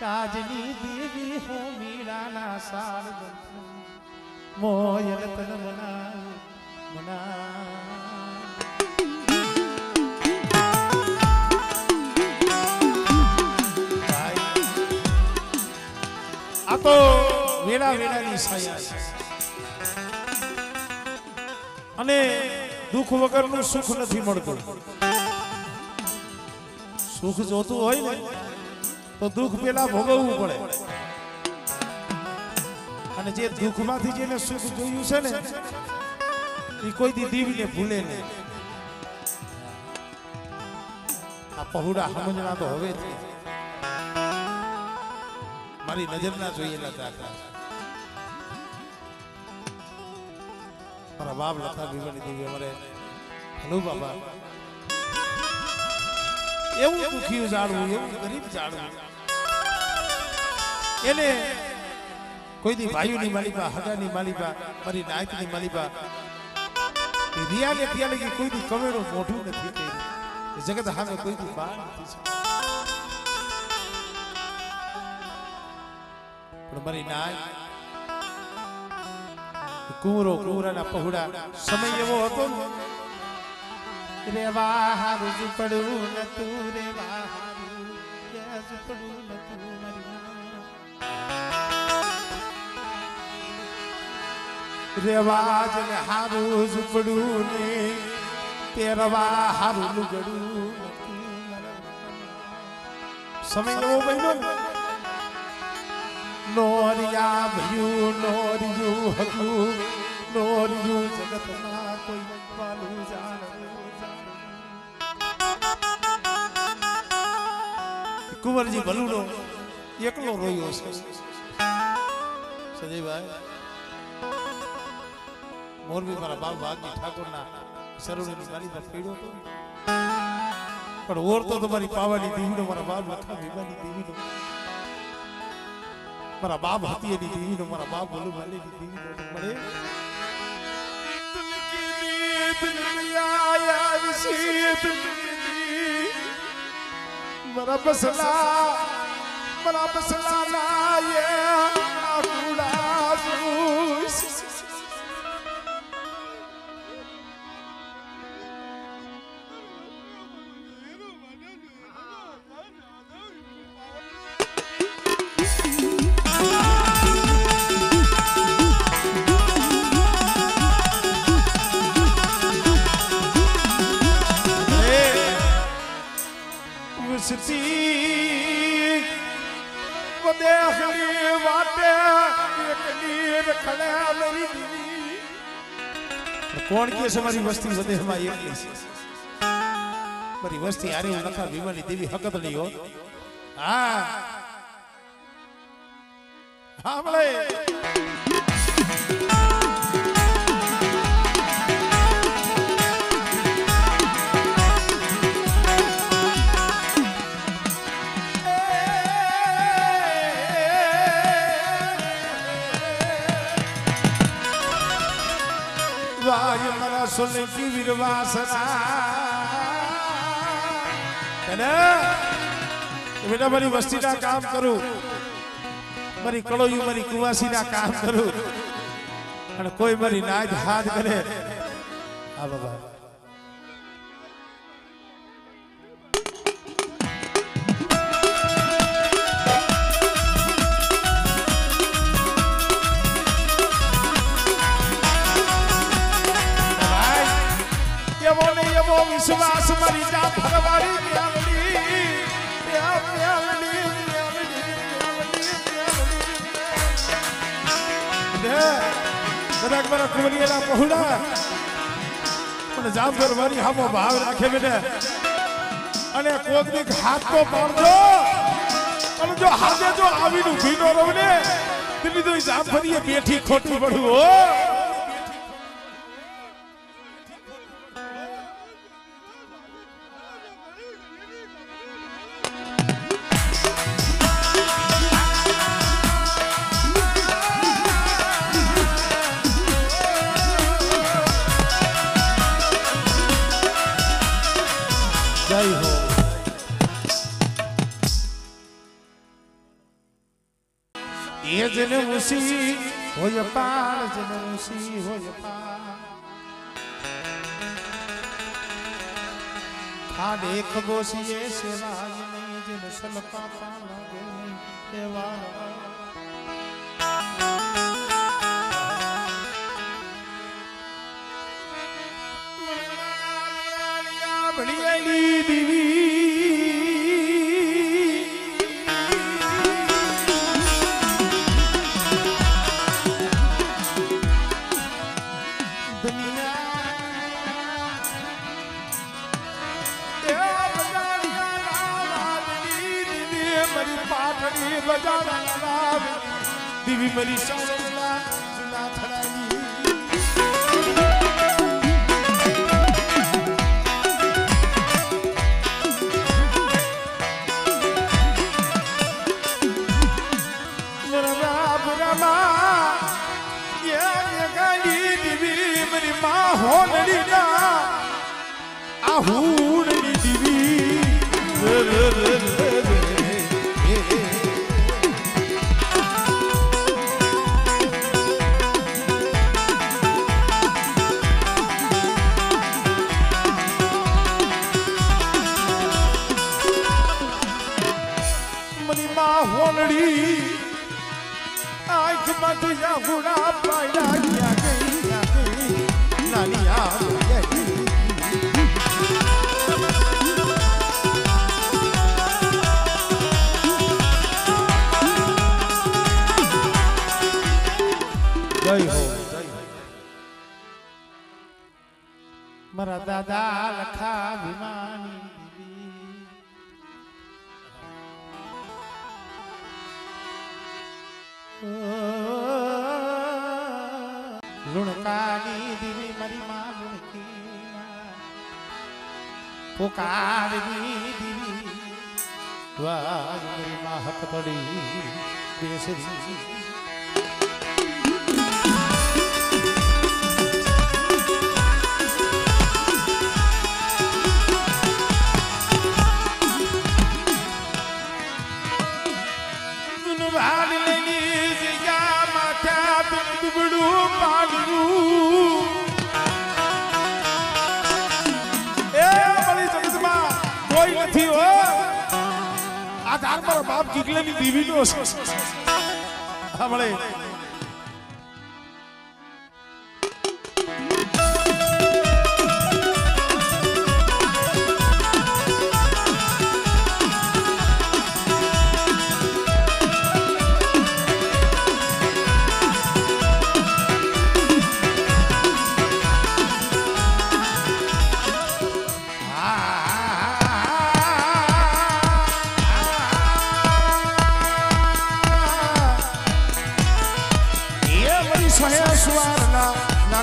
काजनी देवी हो मीरा ना साल मोयल तन मना मना आ तो वेड़ा वेड़ा ની છાયા અને દુઃખ વગરનું સુખ નથી મળતું સુખ જોતું હોય ને તો દુઃખ પેલા ભોગવવું પડે અને જે દુઃખમાંથી જેને સુખ જોયું છે ને એ કોઈ દી દીવીને ભૂલે નહીં આ પહોળા સમજણા તો હવે જ મારી નજરના જોયેલા દાખલા મારા બાપ લખા ભીમાની દેવી અમારે હલો બાબા એવું દુખિયું જાણવું એવું ગરીબ જાણવું એને કોઈ દી ભાઈઓની માલિકા હગાની માલિકા મારી નાયકની માલિકા રિયાને ત્યાં લગી કોઈ દી કમેરો મોઢું નથી કર્યું જગત સામે કોઈ દી બહાર નથી પણ મારી નાય કુંવરો કુંવરાના પહોળા સમય એવો હતો રે વાહારું ઝૂપડું નતું રે વાહારું ઝૂપડું નતું રેવાજ ને હારું ઝૂપડું ને તેરવા હારું લુગડું સમય એવો બન્યો નોરિયા ભયું નોરિયું હતું નોરિયું જગતમાં કોઈ વાલું કુંવરજી ભલુડો એકલો રોયો છે સજયભાઈ મોરબી મારા બાપ ભાગની ઠાકોરના સરોવરની મારી પર પીડ્યો હતો પણ ઓરતો તો મારી પાવાની દેવીનો મારા બાપ લખા ભીમાની દેવીનો મારા બાપ હતી એની દેવીનો મારા બાપ બોલું માલેની દેવીનો મળે મારા બસલા ના યે કુડા સુસ કોણ કે છે મારી વસ્તી વધેમાં એકલી છે મારી વસ્તી આરે હું લખા ભીમાની દેવી હકત નહીં હો હા સાંભળે વાય મારા સોલંકી વીરવાસના બેટા મારી વસ્તીના કામ કરું મારી કળોયું મારી કુવાસીના કામ કરું અને કોઈ મારી નાજ હાથ કરે હા બાબા વિશ્વાસ મારી જા ભગવાડી કદાચ મારા કુંવરિયાના પહોળા પણ જામગર મારી હામો ભાવ રાખે બેટા અને કોકની હાથ તો પાડજો અને જો હાથે જો આવીને ભીનો રહું ને તેની તો જામફરીએ બેઠી ખોટી પડું હો જય હો ये जन मुसी होय पार जन मुसी होय पार खाडे खबोसिए सेवाय नहीं जन सलका पाला गई देवाला बड़ियाली दीवी दीवी मरी सावला जुना थड़ाली मरा बुरमा ये गाली दीवी मरी मां होनड़ी ना आहूनड़ी दीवी होनड़ी आँख मत या बुरा पाया गया गई नानिया जय हो मरा दादा लखा विमानी लुणकानी दीवी मरी मां लुणकी पुकारनी दीवी द्वार मरी मां हक तोड़ी बेसरी बाप किकले नी दीवी नो हमले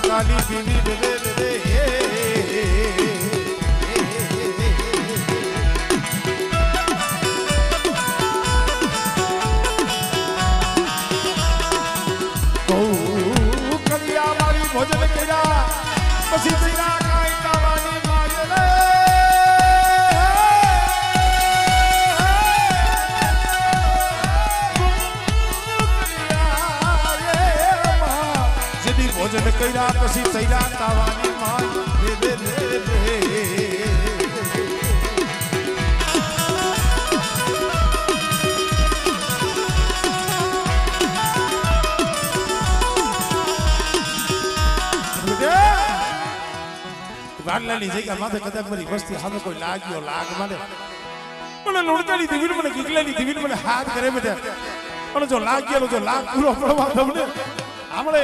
काली दीवी दे दे तो कलिया मारी भोजन केरा पसी तेरा काई तावानी माजले भोजन कईरा पसी तैरा तावानी मां दे दे दे વાડલાની જગ્યા માથે કદાચ મારી વસ્તી સામે કોઈ લાગ્યો લાગ મને મને લોણકાની દીવીને મને ગીગલાની દીવીને મને હાથ કરે બેટા અને જો લાગ્યો જો લાગ પૂરો પડવા તમને આપણે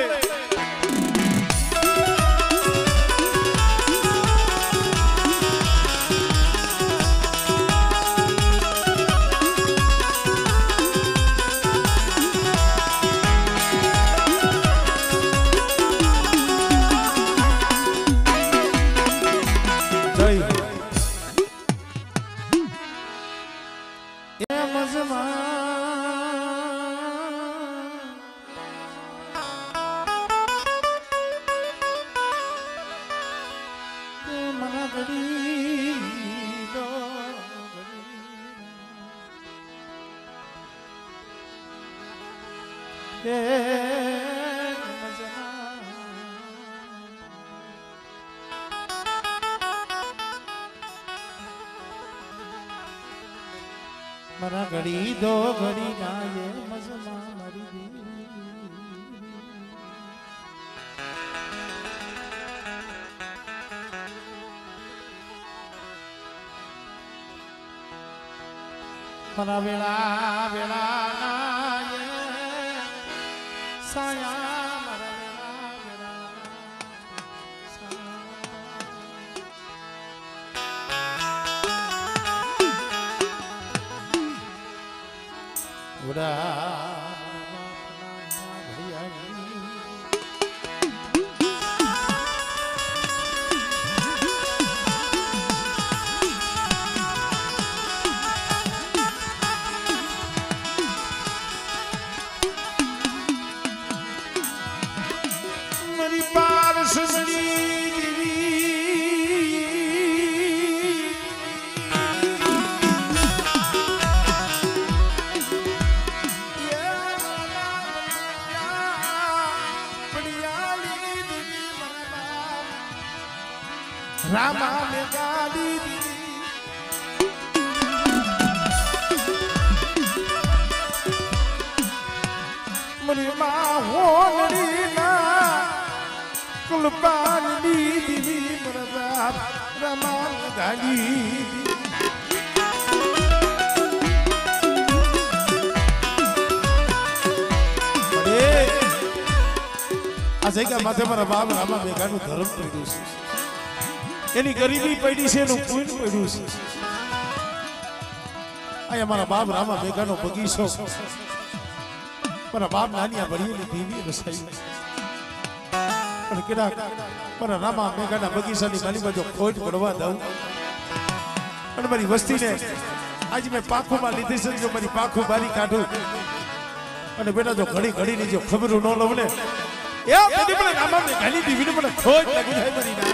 मरा घड़ी दो घड़ी गाये मजमा मरी दी मरा वेला वेला नाये साया मरा वेला वेला मरी पारस रामा ने गाली मरी माँ होनरी ना कुलपान दीदी मरदा रामा ने गाली अरे आज क्या माथे मारा बाप रामा मेघा नु धर्म पीड़ू एनी गरीबी पड़ी से नु पुण्य पड़ू से आया मारा बाप रामा मेघा नो बगीचो मारा बाप नानिया बड़ी ने दीवी रसाई पर केड़ा पर रामा मेघा ना बगीचा नी माली में जो खोट पड़वा दऊ और मारी वस्ती ने आज मैं पाखो में लीधी से जो मारी पाखो बारी काढू और बेटा जो घड़ी घड़ी नी जो खबर न लवने ए कदी पण रामा मेघा नी दीवी ने मन खोट लगी जाय मरी ना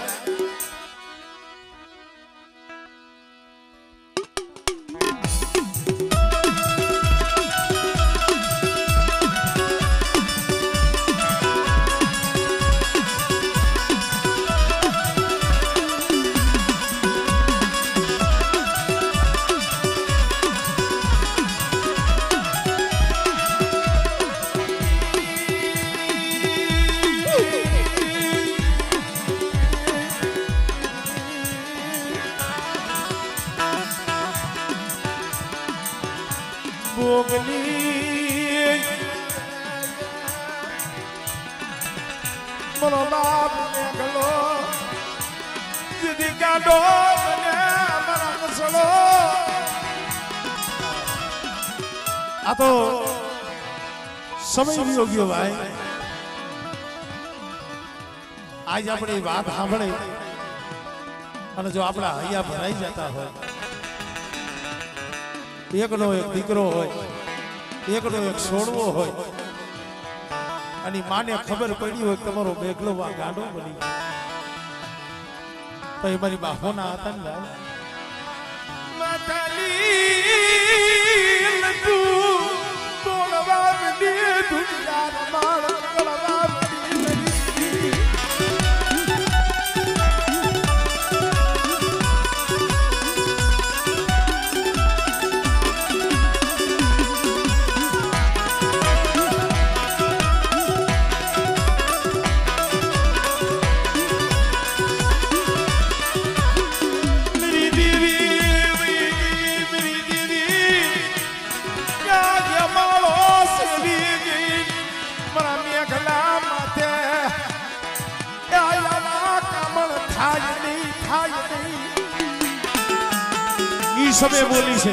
बोगली मनो बाप ने गलो दीदी का डो ने मरा कसलो आ तो समय भी हो गयो भाई आज अपनी बात सांभळे અને જો આપણા હૈયા ભરાઈ જતા હોય એકનો એક દીકરો હોય એકનો એક છોડવો હોય અને માને ખબર પડી હોય કે તમારો મેઘલો વા ગાંડો બની તો એ મારી બાહોના હતા ને માતાલી લડુ બોલવા મને દુનિયા માળ કળવા समय बोली से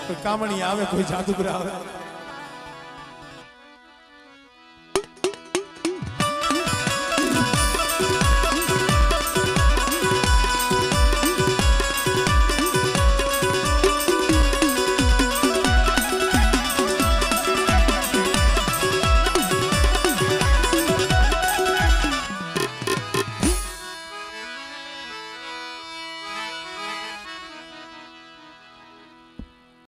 कोई कामणी आवे कोई जादूगर आवे